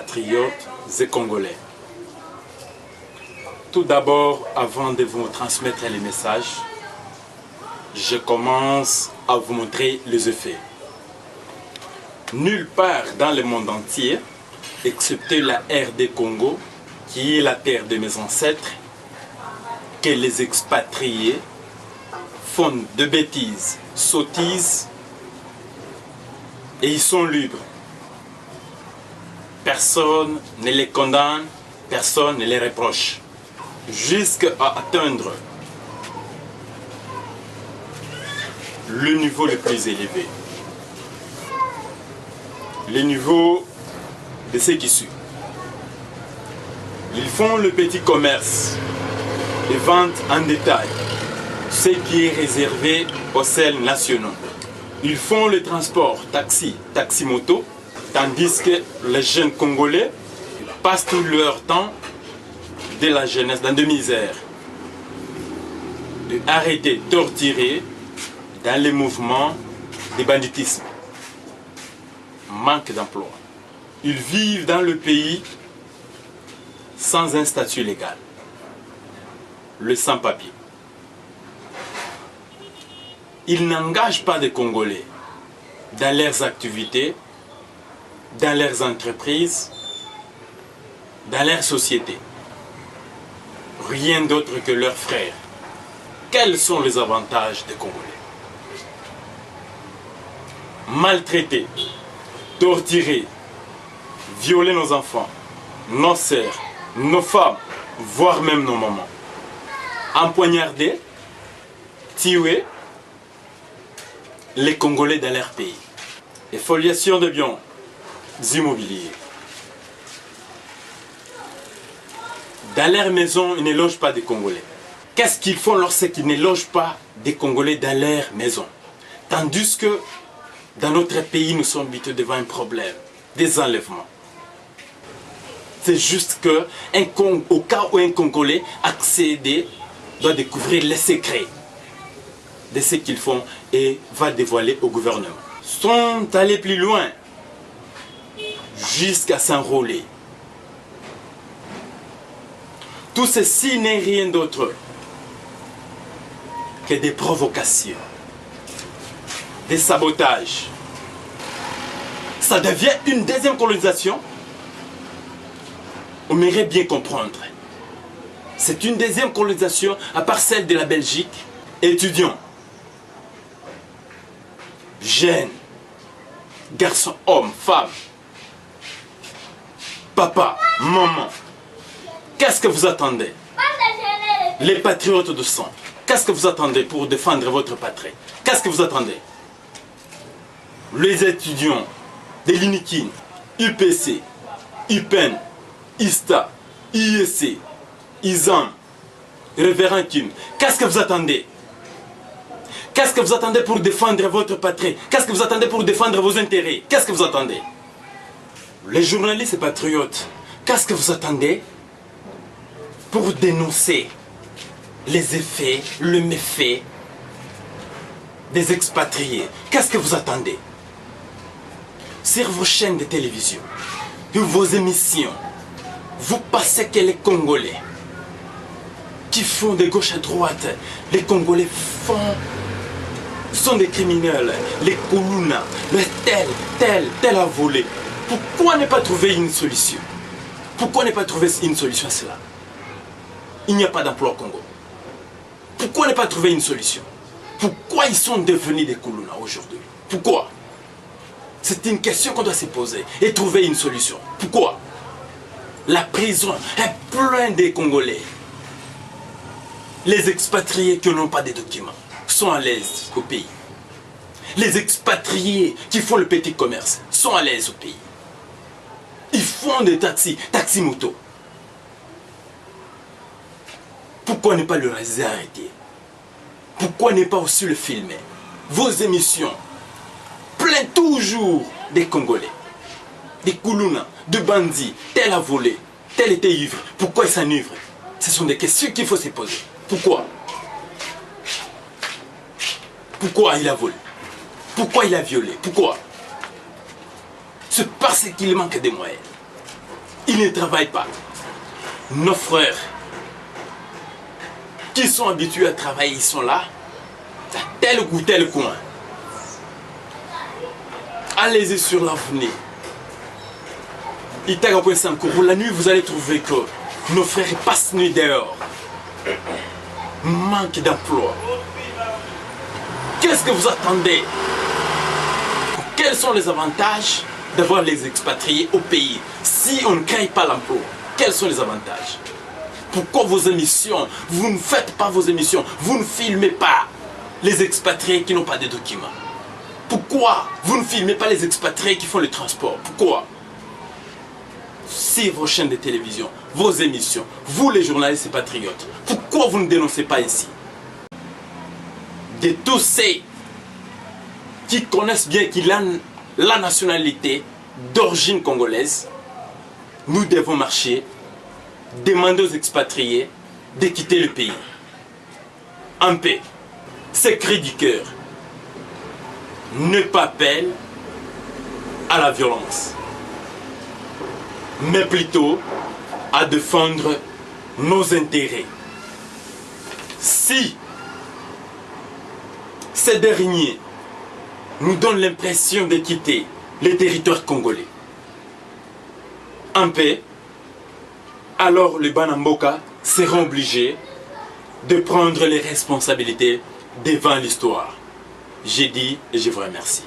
patriotes et congolais. Tout d'abord, avant de vous transmettre les messages, je commence à vous montrer les effets. Nulle part dans le monde entier, excepté la RD Congo, qui est la terre de mes ancêtres, que les expatriés font de bêtises, sottises, et ils sont libres. Personne ne les condamne, personne ne les reproche, jusqu'à atteindre le niveau le plus élevé, le niveau de ceux qui suivent. Ils font le petit commerce, les ventes en détail, ce qui est réservé aux seuls nationaux. Ils font le transport taxi, taxi-moto, tandis que les jeunes Congolais passent tout leur temps de la jeunesse dans de misère, de arrêter de torturer dans les mouvements de banditisme. Manque d'emploi. Ils vivent dans le pays sans un statut légal, le sans-papier. Ils n'engagent pas de Congolais dans leurs activités, dans leurs entreprises, dans leur société. Rien d'autre que leurs frères. Quels sont les avantages des Congolais? Maltraiter, torturer, violer nos enfants, nos sœurs, nos femmes, voire même nos mamans. Empoignarder, tuer les Congolais dans leur pays. Spoliation de biens immobiliers. Dans leur maison, ils ne logent pas des Congolais. Qu'est-ce qu'ils font lorsqu'ils ne logent pas des Congolais dans leur maison? Tandis que dans notre pays, nous sommes habitués devant un problème, des enlèvements. C'est juste que au cas où un Congolais accède, doit découvrir les secrets de ce qu'ils font et va dévoiler au gouvernement. Sont allés plus loin, jusqu'à s'enrôler. Tout ceci n'est rien d'autre que des provocations, des sabotages. Ça devient une deuxième colonisation. On aimerait bien comprendre. C'est une deuxième colonisation à part celle de la Belgique. Étudiants, jeunes, garçons, hommes, femmes, papa, maman. Qu'est-ce que vous attendez? Les patriotes de sang. Qu'est-ce que vous attendez pour défendre votre patrie? Qu'est-ce que vous attendez? Les étudiants de l'INIKIN, UPC, UPEN, ISTA, IEC, ISAM, Révérend Kim. Qu'est-ce que vous attendez? Qu'est-ce que vous attendez pour défendre votre patrie? Qu'est-ce que vous attendez pour défendre vos intérêts? Qu'est-ce que vous attendez? Les journalistes et patriotes, qu'est-ce que vous attendez pour dénoncer les effets, le méfait des expatriés? Qu'est-ce que vous attendez? Sur vos chaînes de télévision, vos émissions, vous passez que les Congolais qui font de gauche à droite, les Congolais sont des criminels, les Kuluna, le tel a volé. Pourquoi ne pas trouver une solution? Pourquoi ne pas trouver une solution à cela? Il n'y a pas d'emploi au Congo. Pourquoi ne pas trouver une solution? Pourquoi ils sont devenus des Kuluna aujourd'hui? Pourquoi? C'est une question qu'on doit se poser et trouver une solution. Pourquoi? La prison est pleine de Congolais. Les expatriés qui n'ont pas de documents sont à l'aise au pays. Les expatriés qui font le petit commerce sont à l'aise au pays. Ils font des taxi-moto. Pourquoi ne pas le arrêter? Pourquoi ne pas aussi le filmer? Vos émissions, plein toujours des Congolais, des Kuluna, de bandits, tel a volé, tel était ivre. Pourquoi il s'enivre? Ce sont des questions qu'il faut se poser. Pourquoi? Pourquoi il a volé? Pourquoi il a violé? Pourquoi? C'est parce qu'il manque de moyens. Ils ne travaillent pas. Nos frères qui sont habitués à travailler, ils sont là, à tel ou tel coin. Allez-y sur l'avenir. La nuit, vous allez trouver que nos frères passent nuit dehors. Manque d'emploi. Qu'est-ce que vous attendez? Quels sont les avantages d'avoir les expatriés au pays si on ne crée pas l'emploi? Quels sont les avantages? Pourquoi vos émissions? Vous ne faites pas vos émissions. Vous ne filmez pas les expatriés qui n'ont pas de documents. Pourquoi vous ne filmez pas les expatriés qui font le transport? Pourquoi? Si vos chaînes de télévision, vos émissions, vous les journalistes et patriotes, pourquoi vous ne dénoncez pas ici? De tous ces qui connaissent bien qu'il a la nationalité d'origine congolaise, nous devons marcher, demander aux expatriés de quitter le pays. En paix, ce cri du cœur ne pas appel à la violence, mais plutôt à défendre nos intérêts. Si ces derniers nous donnent l'impression de quitter les territoires congolais en paix, alors les Banamboka seront obligés de prendre les responsabilités devant l'histoire. J'ai dit et je vous remercie.